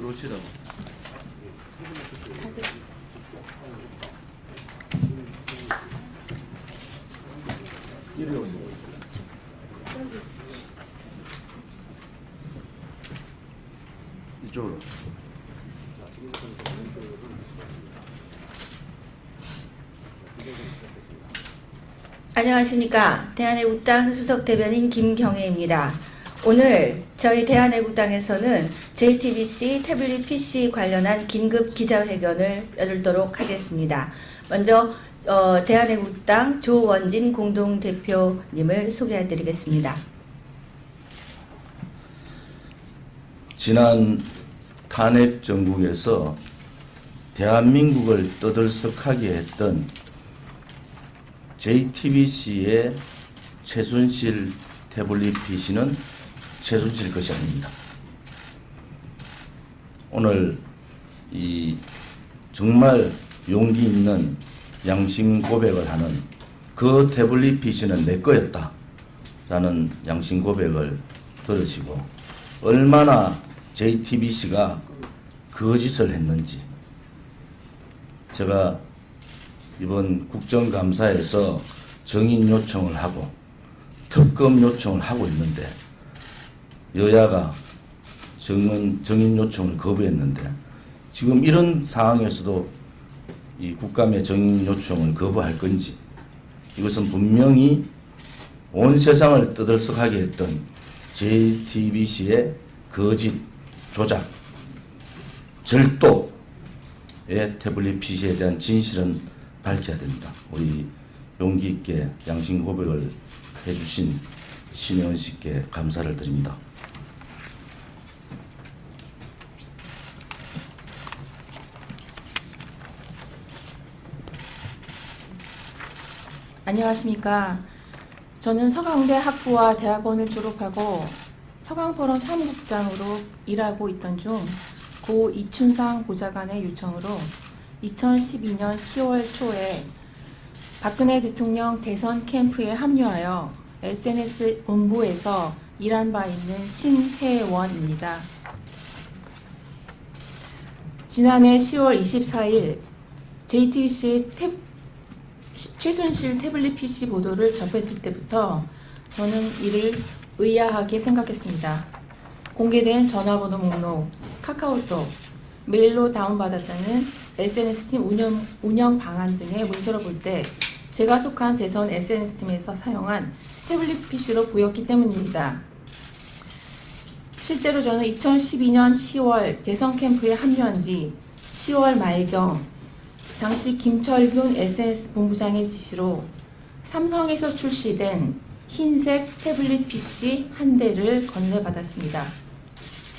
들어오시라고. 이리 오세요. 이쪽으로. 안녕하십니까. 대한애국당 수석 대변인 김경애입니다. 오늘 저희 대한애국당에서는 JTBC 태블릿 PC 관련한 긴급 기자회견을 열도록 하겠습니다. 먼저 대한애국당 조원진 공동대표님을 소개해드리겠습니다. 지난 탄핵 정국에서 대한민국을 떠들썩하게 했던 JTBC의 최순실 태블릿 PC는 최순실 것이 아닙니다. 오늘 이 정말 용기 있는 양심 고백을 하는 그 태블릿 PC는 내 거였다 라는 양심 고백을 들으시고 얼마나 JTBC가 거짓을 했는지 제가 이번 국정감사에서 정인 요청을 하고 특검 요청을 하고 있는데 여야가 정인 요청을 거부했는데 지금 이런 상황에서도 이 국감의 정인 요청을 거부할 건지 이것은 분명히 온 세상을 떠들썩하게 했던 JTBC의 거짓, 조작, 절도의 태블릿 PC에 대한 진실은 밝혀야 됩니다. 우리 용기 있게 양심 고백을 해주신 신혜원 씨께 감사를 드립니다. 안녕하십니까. 저는 서강대 학부와 대학원을 졸업하고 서강포럼 사무국장으로 일하고 있던 중 고 이춘상 보좌관의 요청으로 2012년 10월 초에 박근혜 대통령 대선 캠프에 합류하여 SNS 본부에서 일한 바 있는 신혜원입니다. 지난해 10월 24일 JTBC의 최순실 태블릿 PC 보도를 접했을 때부터 저는 이를 의아하게 생각했습니다. 공개된 전화번호 목록, 카카오톡, 메일로 다운받았다는 SNS팀 운영 방안 등의 문서를 볼 때 제가 속한 대선 SNS팀에서 사용한 태블릿 PC로 보였기 때문입니다. 실제로 저는 2012년 10월 대선 캠프에 합류한 뒤 10월 말경 당시 김철균 SNS 본부장의 지시로 삼성에서 출시된 흰색 태블릿 PC 한 대를 건네받았습니다.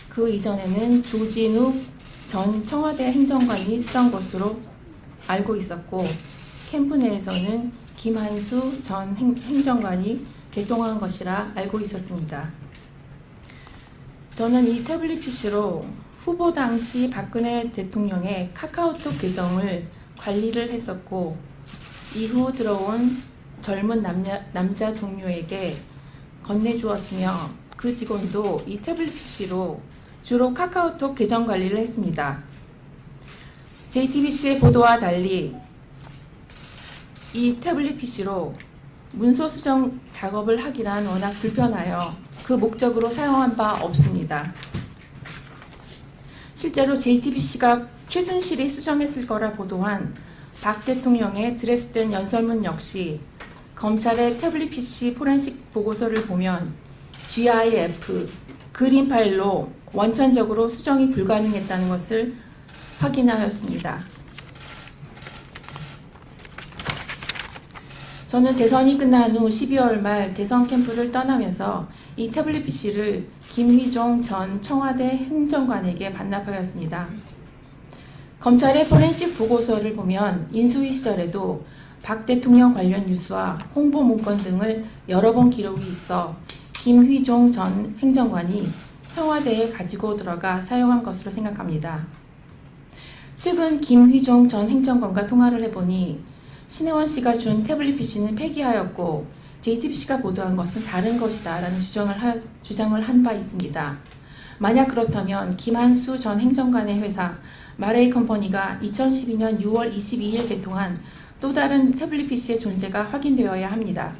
그 이전에는 조진욱 전 청와대 행정관이 쓰던 것으로 알고 있었고 캠프 내에서는 김한수 전 행정관이 개통한 것이라 알고 있었습니다. 저는 이 태블릿 PC로 후보 당시 박근혜 대통령의 카카오톡 계정을 관리를 했었고 이후 들어온 젊은 남자 동료에게 건네주었으며 그 직원도 이 태블릿 PC로 주로 카카오톡 계정 관리를 했습니다. JTBC의 보도와 달리 이 태블릿 PC로 문서 수정 작업을 하기란 워낙 불편하여 그 목적으로 사용한 바 없습니다. 실제로 JTBC가 최순실이 수정했을 거라 보도한 박 대통령의 드레스덴 연설문 역시 검찰의 태블릿 PC 포렌식 보고서를 보면 GIF, 그림 파일로 원천적으로 수정이 불가능했다는 것을 확인하였습니다. 저는 대선이 끝난 후 12월 말 대선 캠프를 떠나면서 이 태블릿 PC를 김휘종 전 청와대 행정관에게 반납하였습니다. 검찰의 포렌식 보고서를 보면 인수위 시절에도 박 대통령 관련 뉴스와 홍보 문건 등을 여러 번 기록이 있어 김휘종 전 행정관이 청와대에 가지고 들어가 사용한 것으로 생각합니다. 최근 김휘종 전 행정관과 통화를 해보니 신혜원 씨가 준 태블릿 PC는 폐기하였고 JTBC가 보도한 것은 다른 것이다 라는 주장을 한 바 있습니다. 만약 그렇다면 김한수 전 행정관의 회사 마레이 컴퍼니가 2012년 6월 22일 개통한 또 다른 태블릿 PC의 존재가 확인되어야 합니다.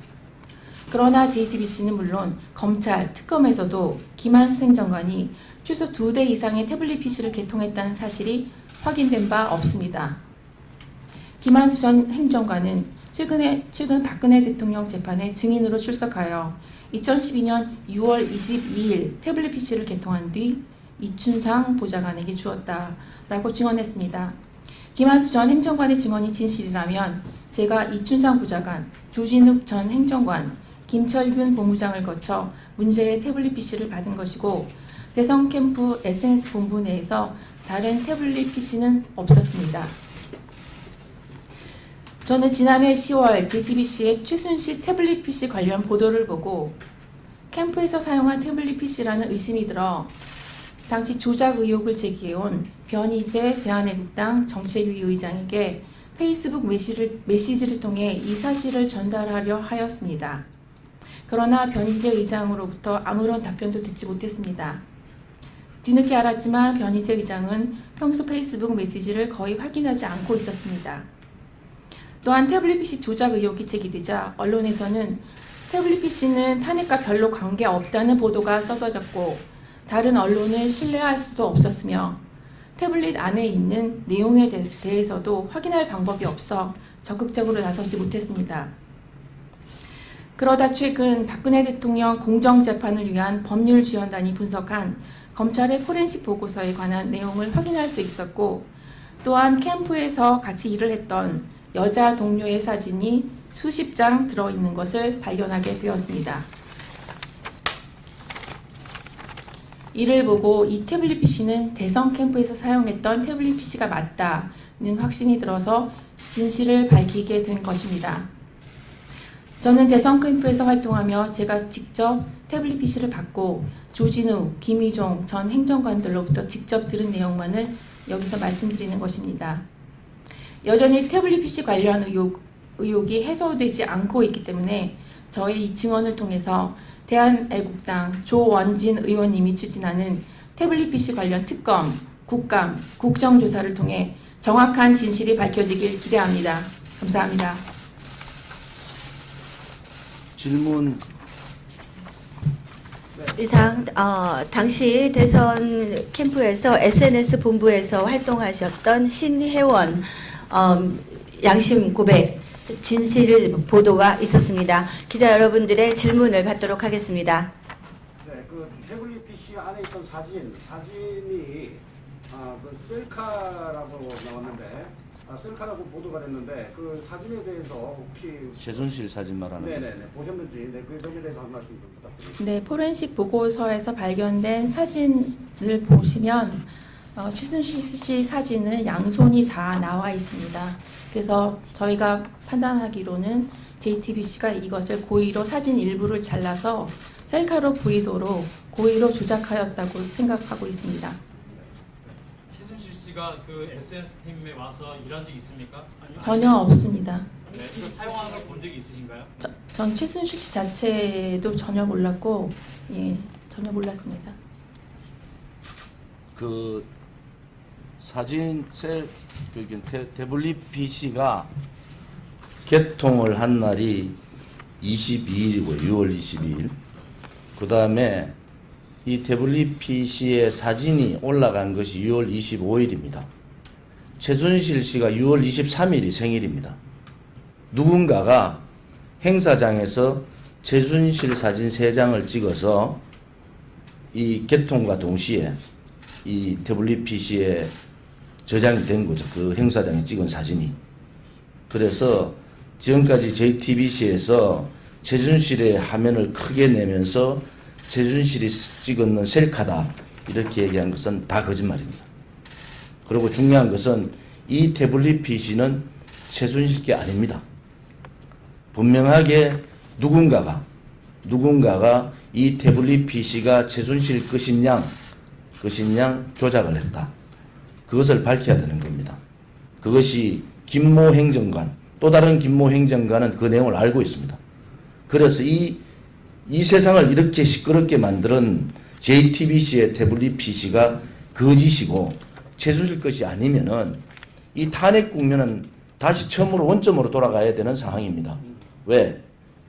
그러나 JTBC는 물론 검찰, 특검에서도 김한수 행정관이 최소 2대 이상의 태블릿 PC를 개통했다는 사실이 확인된 바 없습니다. 김한수 전 행정관은 최근 박근혜 대통령 재판에 증인으로 출석하여 2012년 6월 22일 태블릿 PC를 개통한 뒤 이춘상 보좌관에게 주었다라고 증언했습니다. 김한수 전 행정관의 증언이 진실이라면 제가 이춘상 보좌관, 조진욱 전 행정관, 김철균 본부장을 거쳐 문제의 태블릿 PC를 받은 것이고 대성 캠프 SNS 본부 내에서 다른 태블릿 PC는 없었습니다. 저는 지난해 10월 JTBC의 최순실 태블릿 PC 관련 보도를 보고 캠프에서 사용한 태블릿 PC라는 의심이 들어 당시 조작 의혹을 제기해온 변희재 대한애국당 정책위 의장에게 페이스북 메시지를 통해 이 사실을 전달하려 하였습니다. 그러나 변희재 의장으로부터 아무런 답변도 듣지 못했습니다. 뒤늦게 알았지만 변희재 의장은 평소 페이스북 메시지를 거의 확인하지 않고 있었습니다. 또한 태블릿 PC 조작 의혹이 제기되자 언론에서는 태블릿 PC는 탄핵과 별로 관계없다는 보도가 쏟아졌고 다른 언론을 신뢰할 수도 없었으며 태블릿 안에 있는 내용에 대해서도 확인할 방법이 없어 적극적으로 나서지 못했습니다. 그러다 최근 박근혜 대통령 공정재판을 위한 법률지원단이 분석한 검찰의 포렌식 보고서에 관한 내용을 확인할 수 있었고 또한 캠프에서 같이 일을 했던 여자 동료의 사진이 수십 장 들어있는 것을 발견하게 되었습니다. 이를 보고 이 태블릿 PC는 대성 캠프에서 사용했던 태블릿 PC가 맞다는 확신이 들어서 진실을 밝히게 된 것입니다. 저는 대성 캠프에서 활동하며 제가 직접 태블릿 PC를 받고 조진우, 김희종 전 행정관들로부터 직접 들은 내용만을 여기서 말씀드리는 것입니다. 여전히 태블릿 PC 관련 의혹이 해소되지 않고 있기 때문에 저의 이 증언을 통해서 대한애국당 조원진 의원님이 추진하는 태블릿 PC 관련 특검, 국감, 국정조사를 통해 정확한 진실이 밝혀지길 기대합니다. 감사합니다. 질문. 이상 당시 대선 캠프에서 SNS 본부에서 활동하셨던 신혜원 양심 고백 진실 보도가 있었습니다. 기자 여러분들의 질문을 받도록 하겠습니다. 네, 그 태블릿 PC 안에 있던 사진이 그 셀카라고 나왔는데 셀카라고 보도가 됐는데 그 사진에 대해서 혹시 최순실 사진 말하는 네네네 보셨는지 그 점에 대해서 한 말씀 좀 부탁드립니다. 네, 포렌식 보고서에서 발견된 사진을 보시면 최순실 씨 사진은 양손이 다 나와 있습니다. 그래서 저희가 판단하기로는 JTBC가 이것을 고의로 사진 일부를 잘라서 셀카로 보이도록 고의로 조작하였다고 생각하고 있습니다. 최순실 씨가 그 SNS 팀에 와서 일한 적이 있습니까? 전혀 없습니다. 네, 이거 사용하는 걸 본 적이 있으신가요? 전 최순실 씨 자체도 전혀 몰랐고, 전혀 몰랐습니다. 그 사진 태블릿 PC가 개통을 한 날이 22일이고요. 6월 22일. 그 다음에 이 태블릿 PC의 사진이 올라간 것이 6월 25일입니다. 최순실 씨가 6월 23일이 생일입니다. 누군가가 행사장에서 최순실 사진 3장을 찍어서 이 개통과 동시에 이 태블릿 PC에 저장이 된 거죠. 그 행사장에 찍은 사진이. 그래서 지금까지 JTBC에서 최순실의 화면을 크게 내면서 최순실이 찍은 셀카다 이렇게 얘기한 것은 다 거짓말입니다. 그리고 중요한 것은 이 태블릿 PC는 최순실 게 아닙니다. 분명하게 누군가가 이 태블릿 PC가 최순실 것인 양 조작을 했다. 그것을 밝혀야 되는 겁니다. 그것이 김모 행정관, 또 다른 김모 행정관은 그 내용을 알고 있습니다. 그래서 이 세상을 이렇게 시끄럽게 만드는 JTBC의 태블릿 PC가 거짓이고 최순실 것이 아니면은 이 탄핵 국면은 다시 처음으로 원점으로 돌아가야 되는 상황입니다. 왜?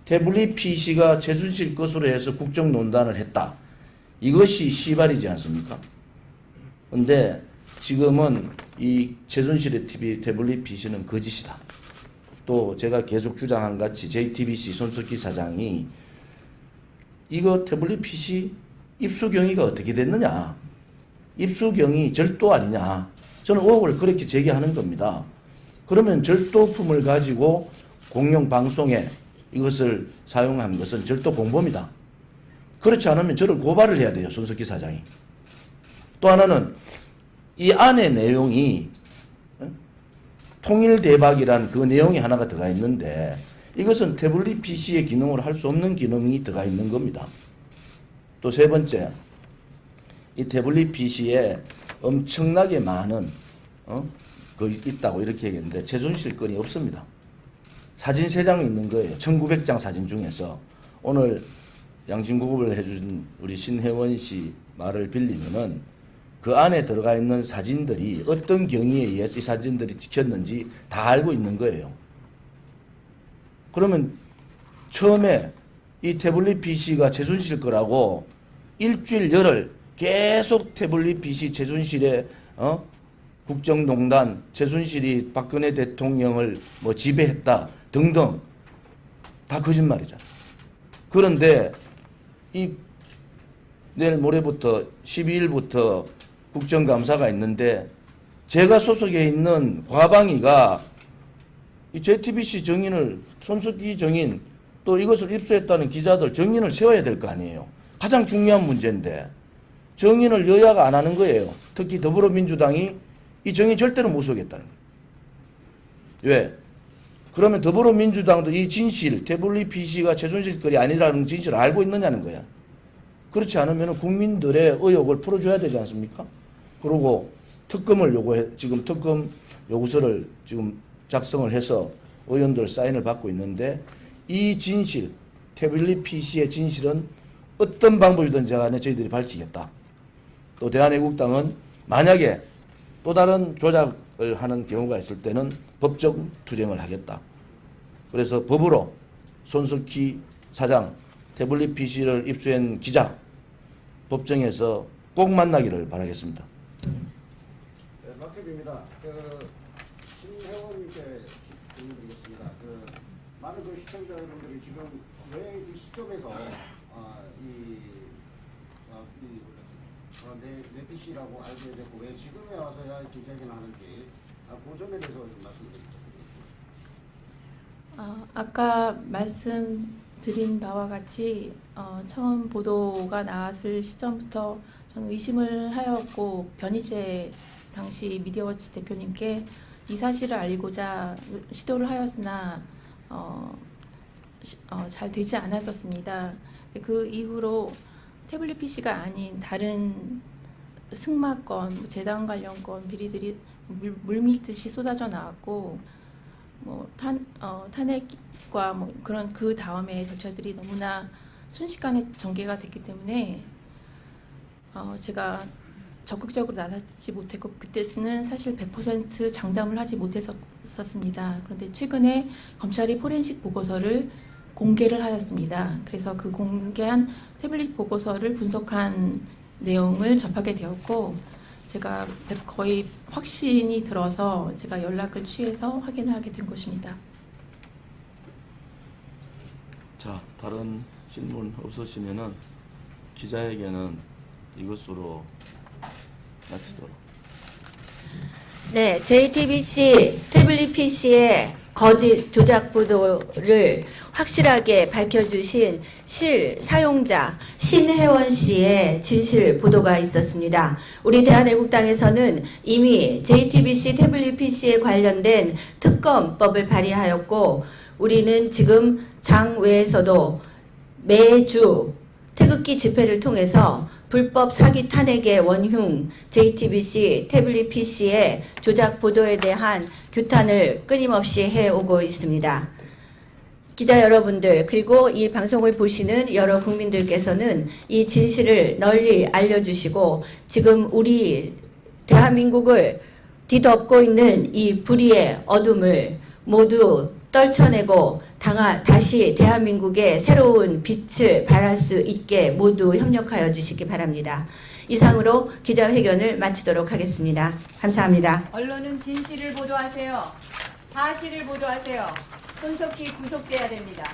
태블릿 PC가 최순실 것으로 해서 국정농단을 했다. 이것이 시발이지 않습니까? 근데 지금은 이 최순실의 태블릿 PC는 거짓이다. 또 제가 계속 주장한 같이 JTBC 손석희 사장이 이거 태블릿 PC 입수 경위가 어떻게 됐느냐. 입수 경위 절도 아니냐. 저는 의혹을 그렇게 제기하는 겁니다. 그러면 절도품을 가지고 공영 방송에 이것을 사용한 것은 절도 공범이다. 그렇지 않으면 저를 고발을 해야 돼요. 손석희 사장이. 또 하나는 이 안에 내용이 통일대박이란 그 내용이 하나가 들어가 있는데 이것은 태블릿 PC의 기능으로 할 수 없는 기능이 들어가 있는 겁니다. 또 세 번째, 이 태블릿 PC에 엄청나게 많은 있다고 이렇게 얘기했는데 최순실 건이 없습니다. 사진 3장 있는 거예요. 1900장 사진 중에서 오늘 양심구급을 해준 우리 신혜원 씨 말을 빌리면은 그 안에 들어가 있는 사진들이 어떤 경위에 의해서 이 사진들이 찍혔는지 다 알고 있는 거예요. 그러면 처음에 이 태블릿 PC가 최순실 거라고 일주일 열흘 계속 태블릿 PC 최순실의 국정농단, 최순실이 박근혜 대통령을 뭐 지배했다 등등 다 거짓말이잖아요. 그런데 이 내일 모레부터 12일부터 국정감사가 있는데 제가 소속해 있는 과방위가 이 JTBC 정인을 손석희 정인 또 이것을 입수했다는 기자들 정인을 세워야 될 거 아니에요. 가장 중요한 문제인데 정인을 여야가 안 하는 거예요. 특히 더불어민주당이 이 정인 절대로 못 세우겠다는 거예요. 왜? 그러면 더불어민주당도 이 진실, 태블릿 PC가 최순실 거리 아니라는 진실을 알고 있느냐는 거야. 그렇지 않으면 국민들의 의혹을 풀어줘야 되지 않습니까? 그리고 특검을 지금 특검 요구서를 지금 작성을 해서 의원들 사인을 받고 있는데 이 진실, 태블릿 PC의 진실은 어떤 방법이든지 간에 저희들이 밝히겠다. 또 대한애국당은 만약에 또 다른 조작을 하는 경우가 있을 때는 법적 투쟁을 하겠다. 그래서 법으로 손석희 사장, 태블릿 PC를 입수한 기자, 법정에서 꼭 만나기를 바라겠습니다. 네, 박혜빈입니다. 신혜원님께 질문드리겠습니다. 많은 시청자 여러분들이 지금 왜 이 시점에서 내 PC라고 알게 되고 왜 지금에 와서야 기자회견을 하는지 그 점에 대해서 좀 말씀드리겠습니다. 아까 말씀드린 바와 같이 처음 보도가 나왔을 시점부터 저는 의심을 하였고 변희재 당시 미디어워치 대표님께 이 사실을 알리고자 시도를 하였으나 잘 되지 않았었습니다. 그 이후로 태블릿 PC가 아닌 다른 승마건, 재단 관련 건 비리들이 물밀듯이 쏟아져 나왔고 탄핵과 그런 그 다음에 절차들이 너무나 순식간에 전개가 됐기 때문에 제가 적극적으로 나서지 못했고 그때는 사실 100% 장담을 하지 못했었습니다. 그런데 최근에 검찰이 포렌식 보고서를 공개를 하였습니다. 그래서 그 공개한 태블릿 보고서를 분석한 내용을 접하게 되었고 제가 거의 확신이 들어서 제가 연락을 취해서 확인하게 된 것입니다. 자, 다른 질문 없으시면은 기자회견은 이것으로 마치도록. 네, JTBC 태블릿 PC의 거짓 조작 보도를 확실하게 밝혀주신 사용자 신혜원 씨의 진실 보도가 있었습니다. 우리 대한애국당에서는 이미 JTBC 태블릿 PC에 관련된 특검법을 발의하였고 우리는 지금 장외에서도 매주 태극기 집회를 통해서 불법 사기 탄핵의 원흉 JTBC 태블릿 PC의 조작 보도에 대한 규탄을 끊임없이 해오고 있습니다. 기자 여러분들 그리고 이 방송을 보시는 여러 국민들께서는 이 진실을 널리 알려주시고 지금 우리 대한민국을 뒤덮고 있는 이 불의의 어둠을 모두 떨쳐내고 다시 대한민국의 새로운 빛을 발할 수 있게 모두 협력하여 주시기 바랍니다. 이상으로 기자회견을 마치도록 하겠습니다. 감사합니다. 언론은 진실을 보도하세요. 사실을 보도하세요. 손속히 구속돼야 됩니다.